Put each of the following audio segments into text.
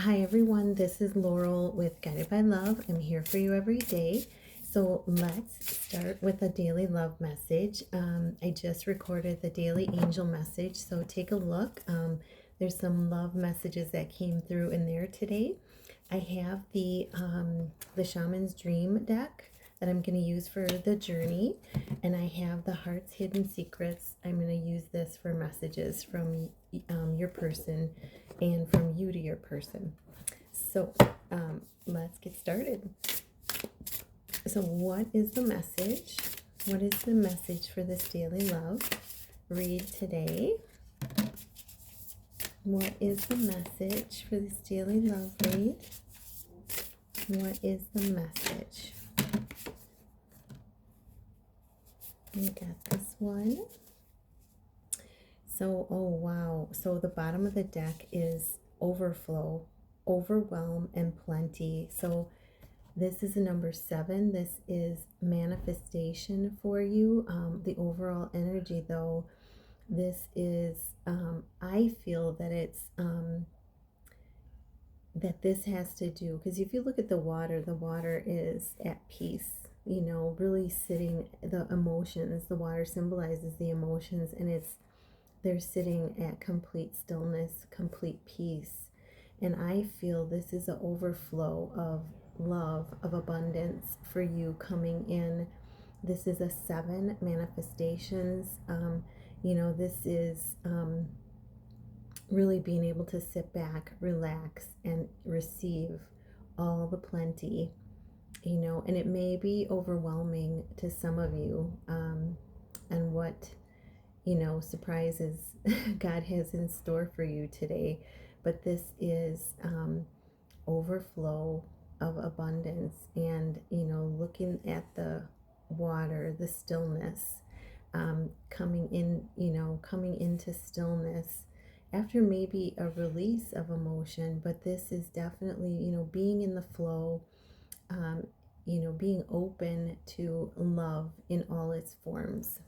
Hi everyone, this is Laurel with Guided by Love. I'm here for you every day. So let's start with a daily love message. I just recorded the daily angel message, so take a look. There's some love messages that came through in there today. I have the Shaman's Dream deck that I'm going to use for the journey, and I have the Heart's Hidden Secrets. I'm going to use this for messages from your person and from you to your person. So let's get started. So what is the message? What is the message for this daily love read today? What is the message for this daily love read? What is the message? We got this one. So, oh wow. So the bottom of the deck is overflow, overwhelm, and plenty. So this is a number 7. This is manifestation for you. The overall energy, though, this is, I feel that it's, that this has to do, because if you look at the water is at peace, you know, really sitting, the emotions, the water symbolizes the emotions, and they're sitting at complete stillness, complete peace. And I feel this is an overflow of love, of abundance for you coming in. This is a 7 manifestations. This is really being able to sit back, relax, and receive all the plenty, and it may be overwhelming to some of you, and what surprises God has in store for you today. But this is overflow of abundance, and looking at the water, the stillness, coming into stillness after maybe a release of emotion. But this is definitely being in the flow, being open to love in all its forms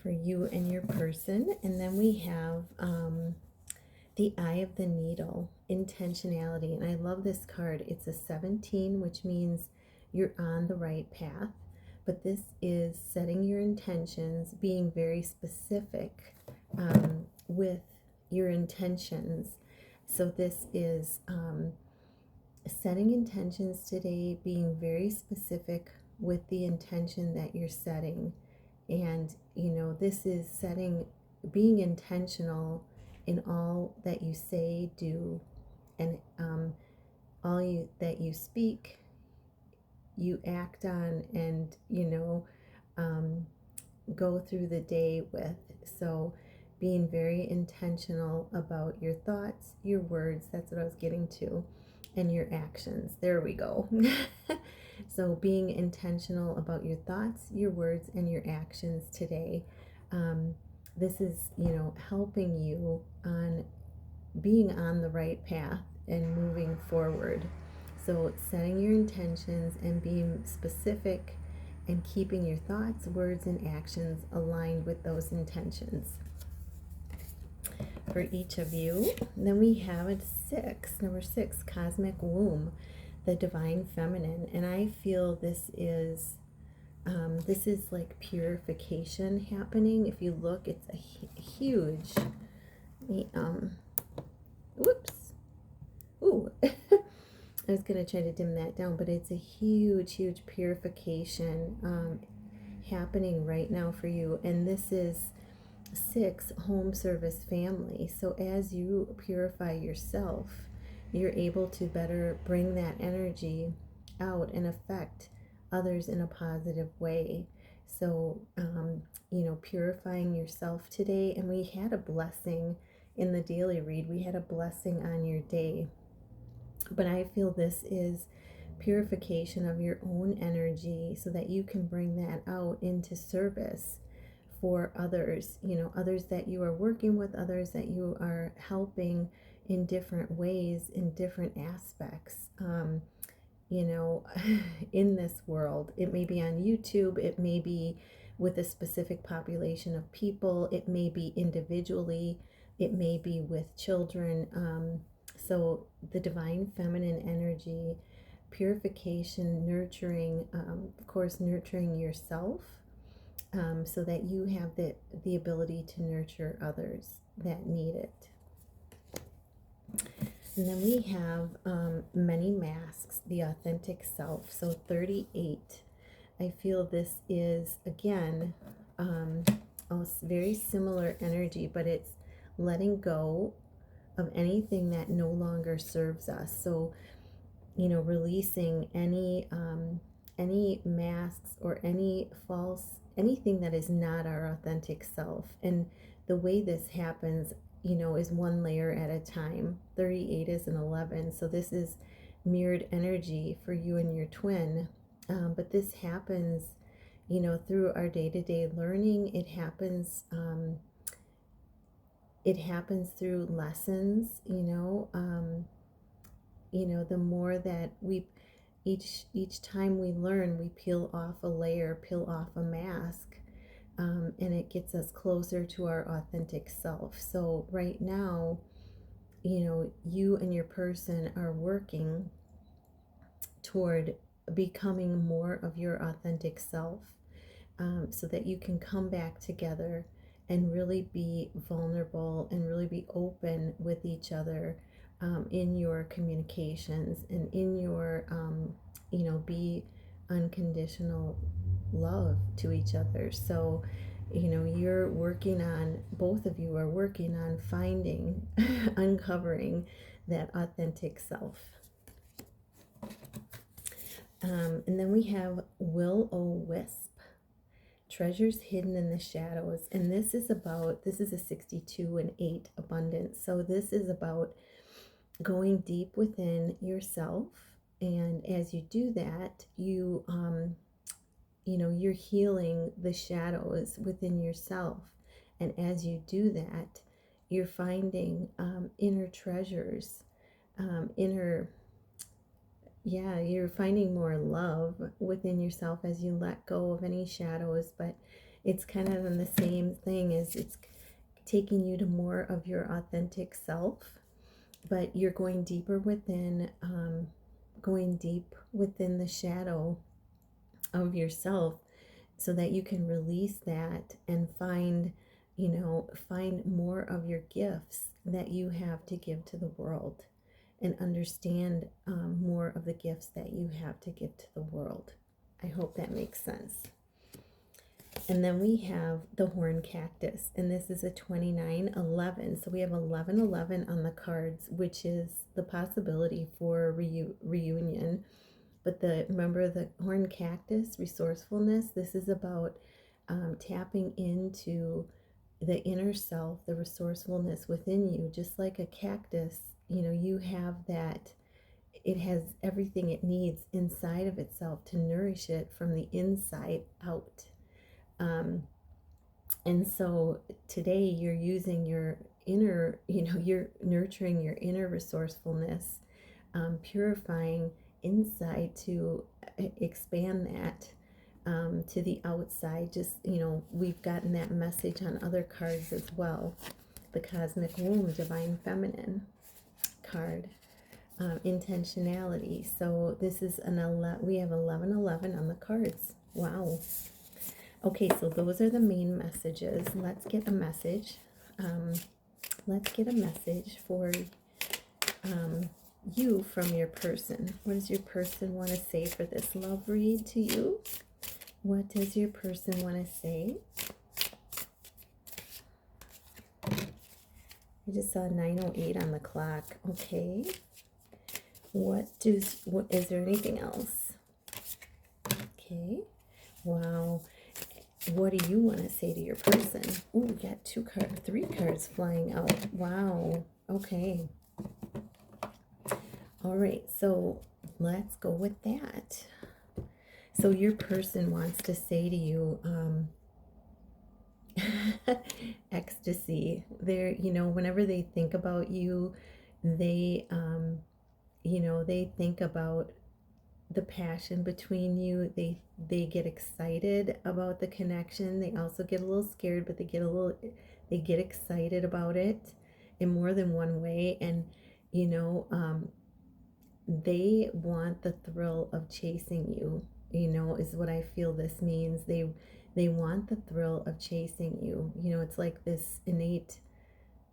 for you and your person. And then we have the Eye of the Needle, intentionality. And I love this card. It's a 17, which means you're on the right path. But this is setting your intentions, being very specific with your intentions. So this is setting intentions today, being very specific with the intention that you're setting. And this is being intentional in all that you say, do, and that you speak, you act on, and go through the day with. So being very intentional about your thoughts, your words, that's what I was getting to, and your actions. There we go. So being intentional about your thoughts, your words, and your actions today. This is, helping you on being on the right path and moving forward. So setting your intentions and being specific and keeping your thoughts, words, and actions aligned with those intentions for each of you. And then we have number 6, cosmic womb, the divine feminine. And I feel this is like purification happening. If you look, it's a huge, whoops, ooh, I was going to try to dim that down, but it's a huge purification happening right now for you. And this is 6, home service family. So as you purify yourself, you're able to better bring that energy out and affect others in a positive way. So, purifying yourself today. And we had a blessing in the daily read. We had a blessing on your day. But I feel this is purification of your own energy so that you can bring that out into service for others, others that you are working with, others that you are helping in different ways, in different aspects, in this world. It may be on YouTube, it may be with a specific population of people, it may be individually, It may be with children. So the divine feminine energy, purification, nurturing, of course, nurturing yourself, so that you have the ability to nurture others that need it. And then we have many masks, the authentic self. So 38. I feel this is, again, very similar energy, but it's letting go of anything that no longer serves us. So, releasing any masks or any false, anything that is not our authentic self. And the way this happens, is one layer at a time. 38 is an 11. So this is mirrored energy for you and your twin. But this happens, through our day-to-day learning. It happens through lessons, the more that we, each time we learn, we peel off a layer, peel off a mask, and it gets us closer to our authentic self. So right now, you and your person are working toward becoming more of your authentic self, so that you can come back together and really be vulnerable and really be open with each other, in your communications, and in your, be unconditional love to each other. So, you're working on, both of you are working on finding, uncovering that authentic self. And then we have will-o-wisp, treasures hidden in the shadows. And this is a 62 and 8 abundance. So this is about going deep within yourself. And as you do that, you're healing the shadows within yourself. And as you do that, you're finding inner treasures, you're finding more love within yourself as you let go of any shadows. But it's kind of the same thing, as it's taking you to more of your authentic self, but you're going deeper within, going deep within the shadow of yourself, so that you can release that and find more of your gifts that you have to give to the world, and understand more of the gifts that you have to give to the world. I hope that makes sense. And then we have the horn cactus, and this is a 2911. So we have 1111 on the cards, which is the possibility for reunion. But remember the horn cactus, resourcefulness. This is about tapping into the inner self, the resourcefulness within you. Just like a cactus, you have that. It has everything it needs inside of itself to nourish it from the inside out. And so today you're using your inner, you're nurturing your inner resourcefulness, purifying inside to expand that to the outside. Just, we've gotten that message on other cards as well. The Cosmic Womb, Divine Feminine card, intentionality. So this is we have 1111 on the cards. Wow. Okay, so those are the main messages. Let's get a message. Let's get a message for you from your person. What does your person want to say for this love read to you? What does your person want to say? I just saw 9:08 on the clock. Okay. What is there anything else? Okay. Wow. What do you want to say to your person? Oh, we got 3 cards flying out. Wow. Okay. All right. So let's go with that. So your person wants to say to you, ecstasy. They're, whenever they think about you, they, they think about the passion between you. They get excited about the connection. They also get a little scared, but they get excited about it. in more than one way. And, you know, they want the thrill of chasing you, is what I feel this means. They want the thrill of chasing you. It's like this innate,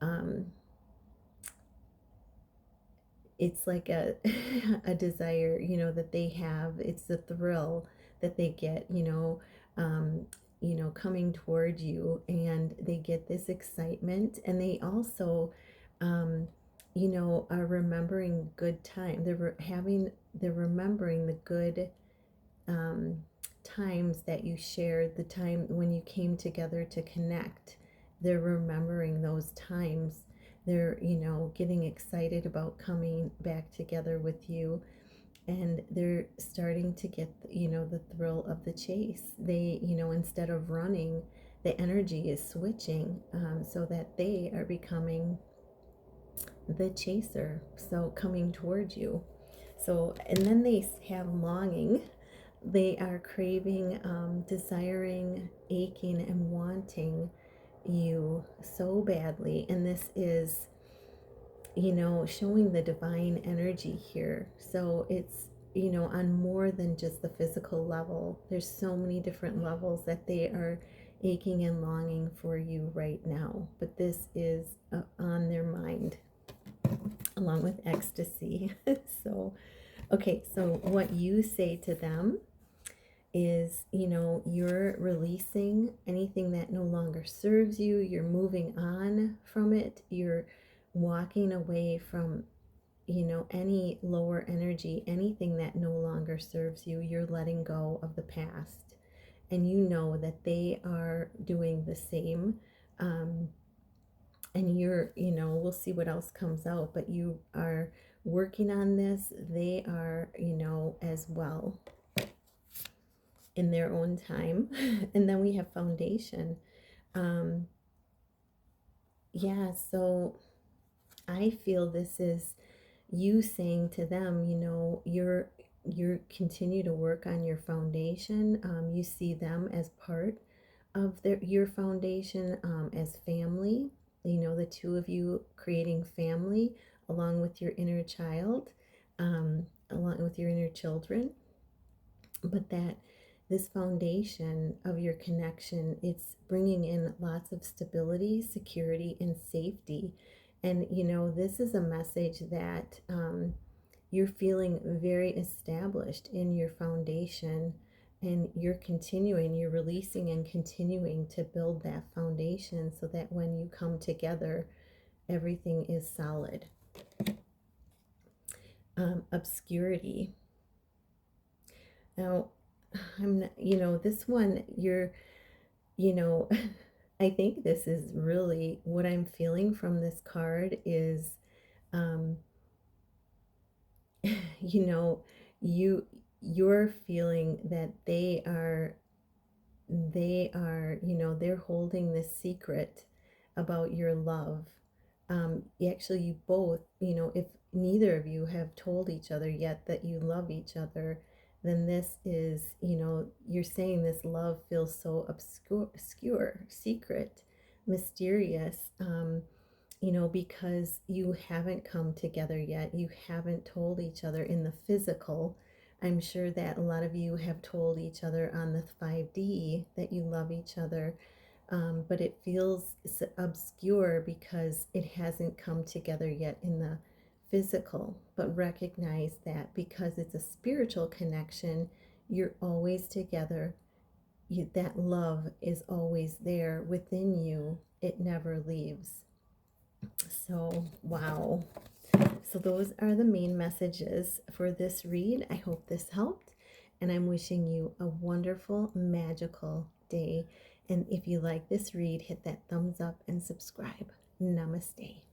um, it's like a a desire, that they have. It's the thrill that they get, coming toward you, and they get this excitement, and they also, um, are remembering good time. They're remembering the good, um, times that you shared, the time when you came together to connect. They're remembering those times. They're, getting excited about coming back together with you, and they're starting to get, the thrill of the chase. They, instead of running, the energy is switching, so that they are becoming the chaser, so coming towards you. So, and then they have longing. They are craving, desiring, aching, and wanting you so badly. And this is, showing the divine energy here. So it's, on more than just the physical level. There's so many different levels that they are aching and longing for you right now. But this is on their mind, along with ecstasy. So, okay, so what you say to them is, you're releasing anything that no longer serves you. You're moving on from it. You're walking away from, any lower energy, anything that no longer serves you. You're letting go of the past. And you know that they are doing the same. And you're, we'll see what else comes out, but you are working on this. They are, as well, in their own time. And then we have foundation. Um, yeah, so I feel this is you saying to them, you're continue to work on your foundation. You see them as part of your foundation, as family. The two of you creating family, along with your inner child, along with your inner children. But that this foundation of your connection, it's bringing in lots of stability, security, and safety. And this is a message that, you're feeling very established in your foundation, and you're releasing and continuing to build that foundation, so that when you come together, everything is solid. Obscurity. Now, I'm not, this one, you know, I think this is really what I'm feeling from this card is, um, you know, you're feeling that they're holding this secret about your love. Actually, you both, if neither of you have told each other yet that you love each other, then this is, you're saying this love feels so obscure, secret, mysterious, because you haven't come together yet. You haven't told each other in the physical. I'm sure that a lot of you have told each other on the 5D that you love each other, but it feels obscure because it hasn't come together yet in the physical. But recognize that because it's a spiritual connection, you're always together. That love is always there within you, it never leaves. So, wow. So, those are the main messages for this read. I hope this helped, and I'm wishing you a wonderful, magical day. And if you like this read, hit that thumbs up and subscribe. Namaste.